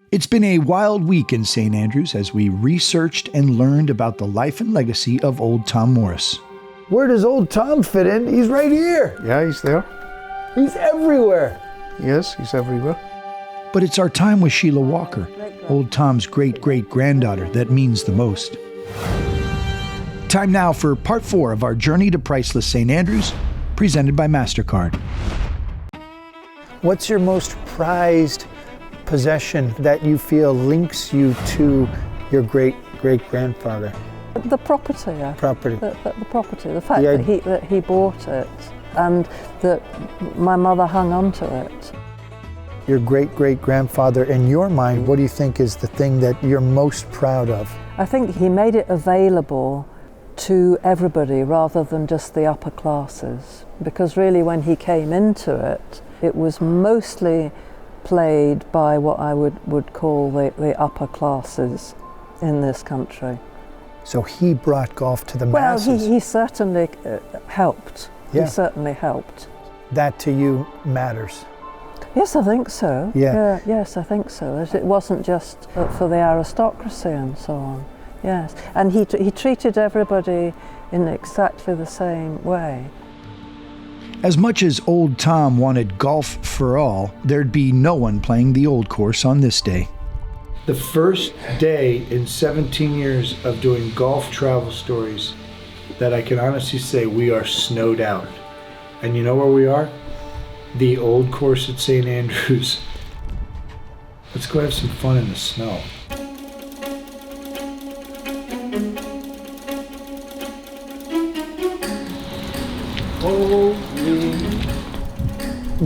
It's been a wild week in St. Andrews as we researched and learned about the life and legacy of Old Tom Morris. Where does Old Tom fit in? He's right here. Yeah, he's there. He's everywhere. Yes, he's everywhere. But it's our time with Sheila Walker, Old Tom's great-great-granddaughter, that means the most. Time now for part 4 of our journey to priceless St. Andrews, presented by MasterCard. What's your most prized possession that you feel links you to your great-great-grandfather? The property. Property. The property. The fact that he bought it and that my mother hung on to it. Your great-great-grandfather, in your mind, what do you think is the thing that you're most proud of? I think he made it available to everybody rather than just the upper classes. Because really when he came into it, it was mostly played by what I would call the upper classes in this country. So he brought golf to the masses. Well, he certainly helped. Yeah. He certainly helped. That to you matters. Yes, I think so. Yeah. Yes, I think so. It wasn't just for the aristocracy and so on. Yes, and he treated everybody in exactly the same way. As much as Old Tom wanted golf for all, there'd be no one playing the old course on this day. The first day in 17 years of doing golf travel stories that I can honestly say we are snowed out. And you know where we are? The old course at St. Andrews. Let's go have some fun in the snow.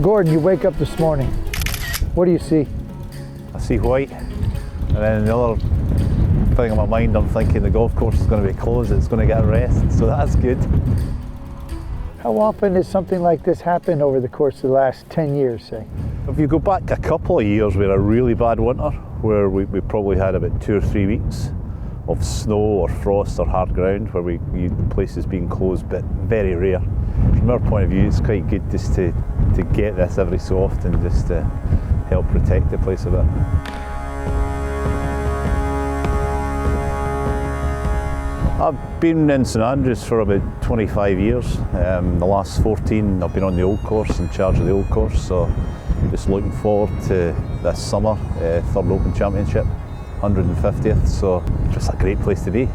Gordon, you wake up this morning. What do you see? I see white, and then the other thing in my mind, I'm thinking the golf course is going to be closed, it's going to get a rest, so that's good. How often has something like this happened over the course of the last 10 years, say? If you go back a couple of years, we had a really bad winter, where we probably had about 2 or 3 weeks of snow or frost or hard ground, where places being closed, but very rare. From our point of view, it's quite good just to get this every so often, just to help protect the place a bit. I've been in St Andrews for about 25 years. The last 14 I've been on the old course, in charge of the old course, so just looking forward to this summer, third Open Championship, 150th, so just a great place to be.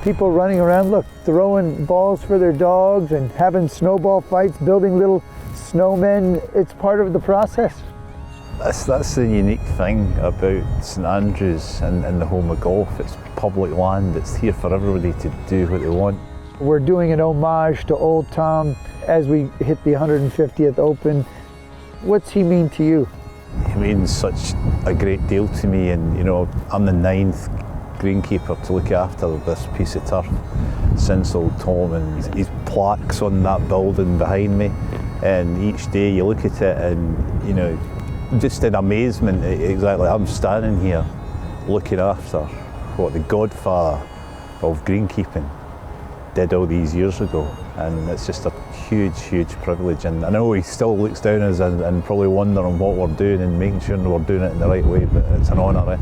People running around, look, throwing balls for their dogs and having snowball fights, building little snowmen. It's part of the process. That's the unique thing about St Andrews and the home of golf. It's public land. It's here for everybody to do what they want. We're doing an homage to Old Tom as we hit the 150th Open. What's he mean to you? He means such a great deal to me, and you know, I'm the 9th greenkeeper to look after this piece of turf since Old Tom, and his plaques on that building behind me, and each day you look at it and you know, just in amazement. Exactly, I'm standing here looking after what the godfather of greenkeeping did all these years ago, and it's just a huge privilege. And I know he still looks down at us and probably wondering what we're doing and making sure we're doing it in the right way, but it's an honour.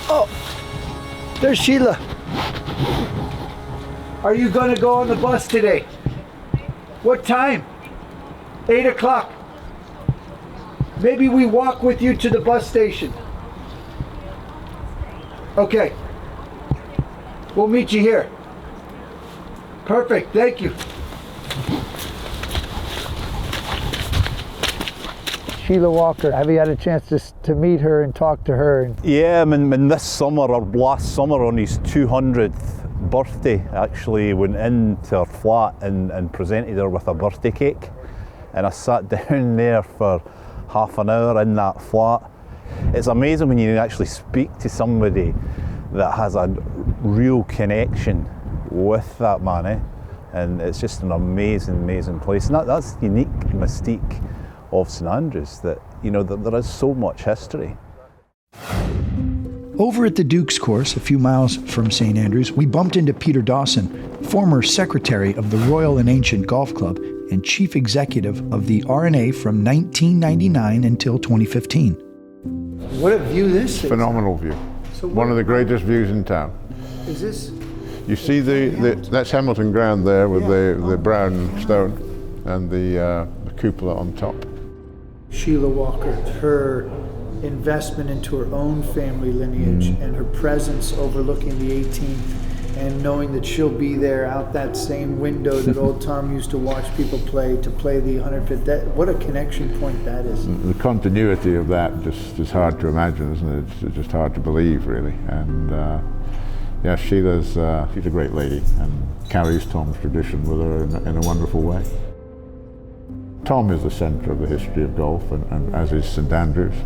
Oh, there's Sheila. Are you going to go on the bus today? What time? 8 o'clock. Maybe we walk with you to the bus station. Okay. We'll meet you here. Perfect, thank you. Sheila Walker, have you had a chance to meet her and talk to her? Yeah, I mean, this summer, or last summer, on his 200th birthday, actually went into her flat and presented her with a birthday cake. And I sat down there for half an hour in that flat. It's amazing when you actually speak to somebody that has a real connection with that man, eh? And it's just an amazing place. And that's the unique mystique of St Andrews, that you know that there is so much history. Over at the Duke's course, a few miles from St Andrews, we bumped into Peter Dawson, former secretary of the Royal and Ancient Golf Club and chief executive of the R&A from 1999 until 2015. What a view this is. Phenomenal view. So One of the greatest views in town. Is this? You see that's Hamilton Ground there with the brown stone and the cupola on top. Sheila Walker, her investment into her own family lineage and her presence overlooking the 18th and knowing that she'll be there out that same window that old Tom used to watch people play the 105th. What a connection point that is. The continuity of that just is hard to imagine, isn't it? It's just hard to believe, really. And yeah, she's a great lady and carries Tom's tradition with her in a wonderful way. Tom is the centre of the history of golf, and as is St Andrews.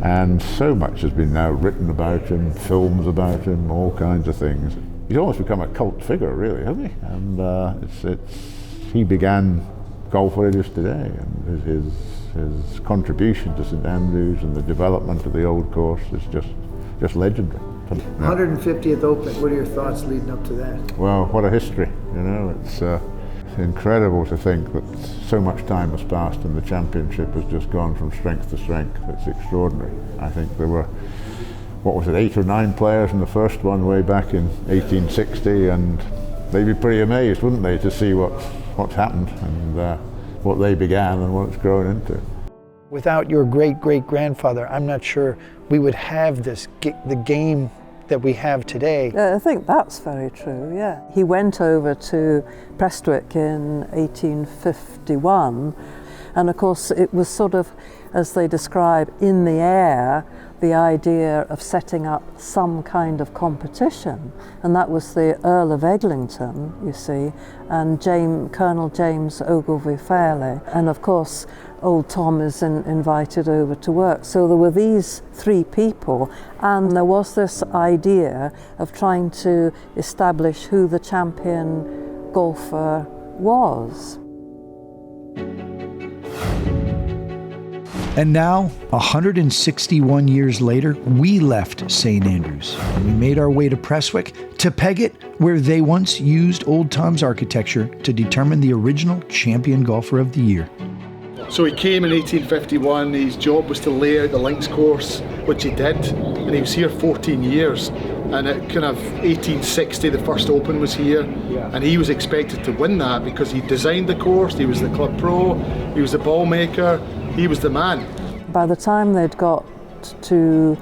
And so much has been now written about him, films about him, all kinds of things. He's almost become a cult figure, really, hasn't he? And he began golf where it is today, and his contribution to St Andrews and the development of the old course is just legendary. 150th Open, what are your thoughts leading up to that? Well, what a history, you know. It's incredible to think that so much time has passed and the championship has just gone from strength to strength. It's extraordinary. I think there were, 8 or 9 players in the first one way back in 1860, and they'd be pretty amazed, wouldn't they, to see what's happened and what they began and what it's grown into. Without your great-great-grandfather, I'm not sure we would have the game that we have today. I think that's very true, yeah. He went over to Prestwick in 1851, and of course it was sort of, as they describe, in the air, the idea of setting up some kind of competition, and that was the Earl of Eglinton, you see, and Colonel James Ogilvie Fairley, and of course old Tom is invited over to work. So there were these 3 people, and there was this idea of trying to establish who the champion golfer was. And now, 161 years later, we left St Andrews and we made our way to Prestwick, to Peggott, where they once used old Tom's architecture to determine the original champion golfer of the year. So he came in 1851, his job was to lay out the links course, which he did, and he was here 14 years. And at kind of 1860, the first Open was here, and he was expected to win that because he designed the course, he was the club pro, he was the ball maker, he was the man. By the time they'd got to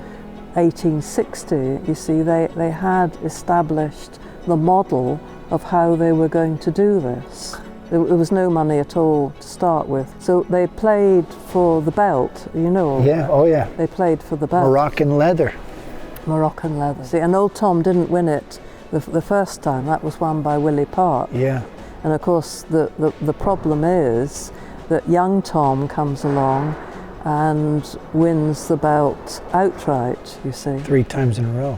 1860, you see, they had established the model of how they were going to do this. There was no money at all to start with. So they played for the belt, you know. Yeah, oh yeah. They played for the belt. Moroccan leather. Moroccan leather. See, and old Tom didn't win it the first time. That was won by Willie Park. Yeah. And of course the problem is that young Tom comes along and wins the belt outright, you see. 3 times in a row.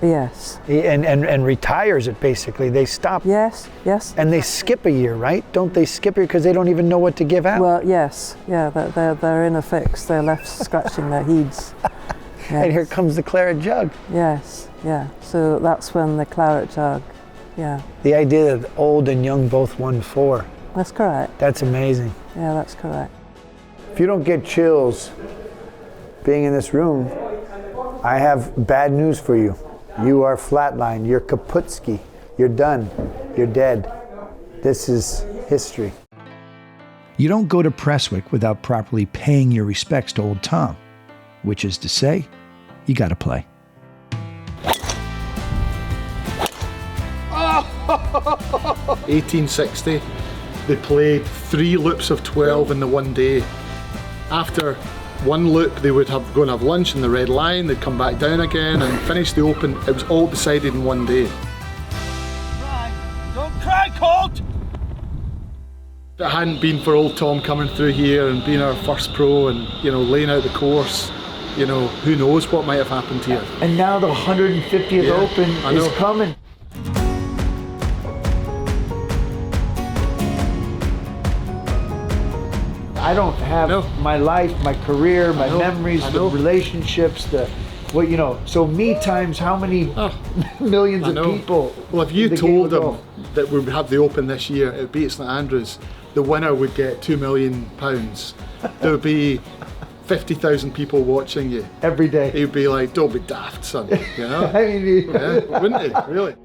Yes. And retires it, basically. They stop. Yes. And they skip a year, right? Don't they skip a year because they don't even know what to give out? Well, yes. Yeah, they're in a fix. They're left scratching their heads. Yes. And here comes the claret jug. Yes, yeah. So that's when the claret jug, yeah. The idea that old and young both won 4. That's correct. That's amazing. Yeah, that's correct. If you don't get chills being in this room, I have bad news for you. You are flatlined. You're kaputski. You're done. You're dead. This is history. You don't go to Prestwick without properly paying your respects to old Tom, which is to say, you got to play. 1860, they played 3 loops of 12 in the one day. After one loop, they would go and have lunch in the Red Lion, they'd come back down again and finish the Open. It was all decided in one day. Don't cry, Colt! If it hadn't been for old Tom coming through here and being our first pro and, you know, laying out the course, you know, who knows what might have happened here. And now the 150th Open is coming. I don't have my life, my career, my memories, the relationships, so me times how many millions of people. Well, if you told them that we would have the Open this year, it would be at St Andrews, the winner would get £2 million. There would be 50,000 people watching you, Every day. he'd be like, don't be daft, son, you know? I mean, Yeah, wouldn't he? Really?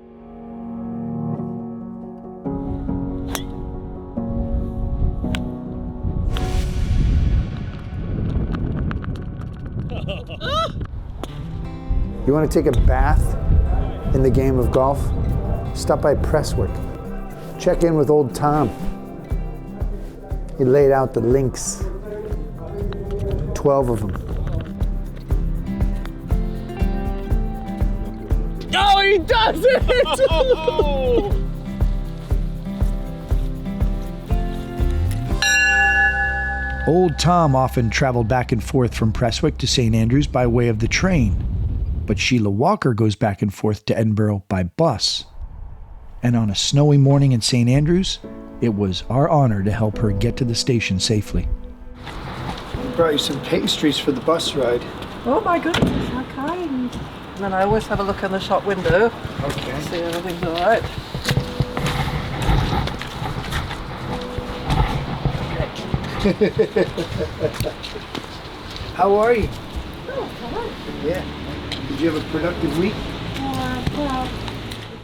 You want to take a bath in the game of golf? Stop by Prestwick. Check in with old Tom. He laid out the links, 12 of them. Oh, he does it! Old Tom often traveled back and forth from Prestwick to St. Andrews by way of the train, but Sheila Walker goes back and forth to Edinburgh by bus. And on a snowy morning in St. Andrews, it was our honor to help her get to the station safely. Brought you some pastries for the bus ride. Oh my goodness, how kind. And then I always have a look in the shop window. Okay. See everything's all right. How are you? Oh, fine. Yeah. Did you have a productive week? Well,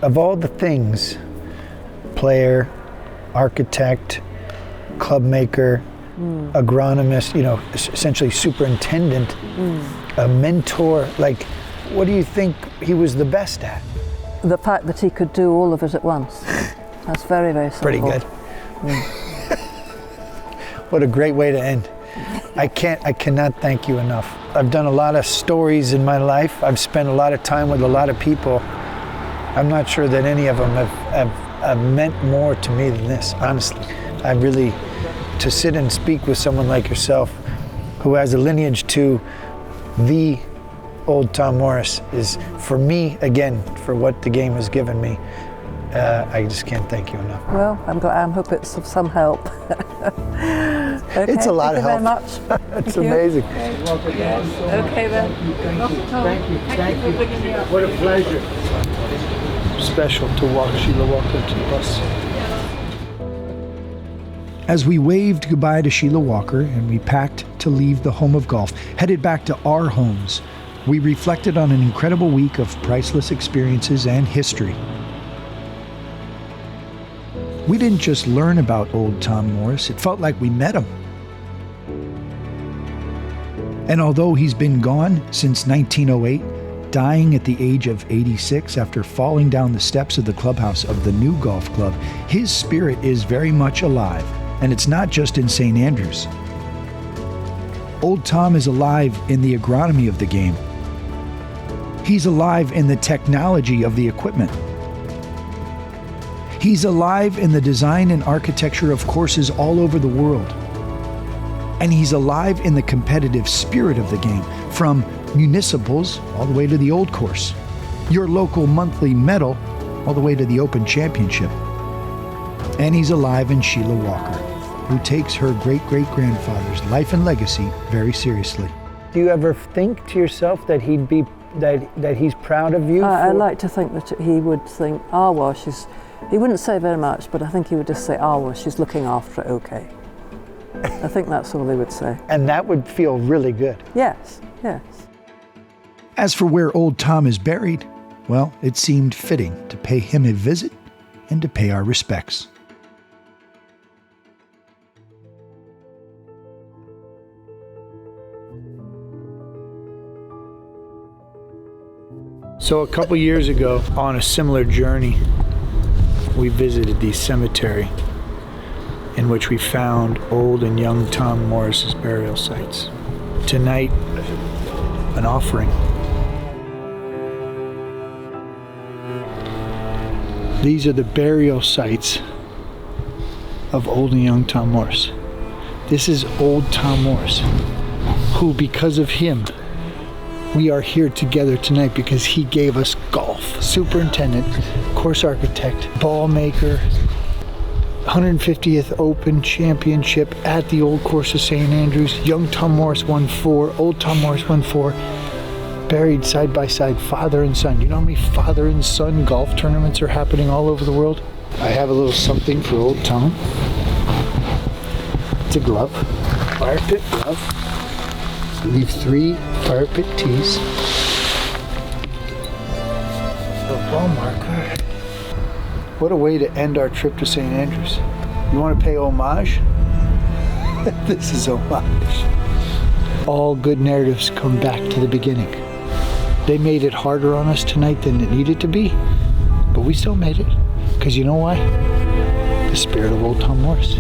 Of all the things, player, architect, club maker, agronomist, you know, essentially superintendent, a mentor, like, what do you think he was the best at? The fact that he could do all of it at once. That's very, very simple. Pretty good. What a great way to end. I cannot thank you enough. I've done a lot of stories in my life. I've spent a lot of time with a lot of people. I'm not sure that any of them have meant more to me than this, honestly. I really, to sit and speak with someone like yourself who has a lineage to the old Tom Morris is, for me, again, for what the game has given me, I just can't thank you enough. Well, I'm glad. I hope it's of some help. Okay, It's a lot of help. Thank you very much. It's amazing. Okay then. Thank you. Thank you for bringing me up. What a pleasure. Special to walk Sheila Walker to the bus. As we waved goodbye to Sheila Walker and we packed to leave the home of golf, headed back to our homes, we reflected on an incredible week of priceless experiences and history. We didn't just learn about old Tom Morris, it felt like we met him. And although he's been gone since 1908, dying at the age of 86 after falling down the steps of the clubhouse of the new golf club, his spirit is very much alive, and it's not just in St. Andrews. Old Tom is alive in the agronomy of the game. He's alive in the technology of the equipment. He's alive in the design and architecture of courses all over the world. And he's alive in the competitive spirit of the game, from municipals all the way to the old course, your local monthly medal all the way to the Open Championship. And he's alive in Sheila Walker, who takes her great-great-grandfather's life and legacy very seriously. Do you ever think to yourself that he'd be that he's proud of you? I like to think that he would think, well, he wouldn't say very much, but I think he would just say, well, she's looking after it okay. I think that's all he would say. And that would feel really good. Yes, yes. As for where old Tom is buried, well, it seemed fitting to pay him a visit and to pay our respects. So a couple years ago, on a similar journey, we visited the cemetery in which we found old and young Tom Morris's burial sites. Tonight, an offering. These are the burial sites of old and young Tom Morris. This is old Tom Morris, who, because of him, we are here together tonight because he gave us golf. Superintendent, course architect, ball maker, 150th Open Championship at the old course of St. Andrews. Young Tom Morris won 4, old Tom Morris won 4. Buried side by side, father and son. You know how many father and son golf tournaments are happening all over the world? I have a little something for old Tom. It's a glove, fire pit glove. Leave 3 fire pit tees. A ball marker. What a way to end our trip to St. Andrews. You want to pay homage? This is homage. All good narratives come back to the beginning. They made it harder on us tonight than it needed to be, but we still made it. Because you know why? The spirit of Old Tom Morris.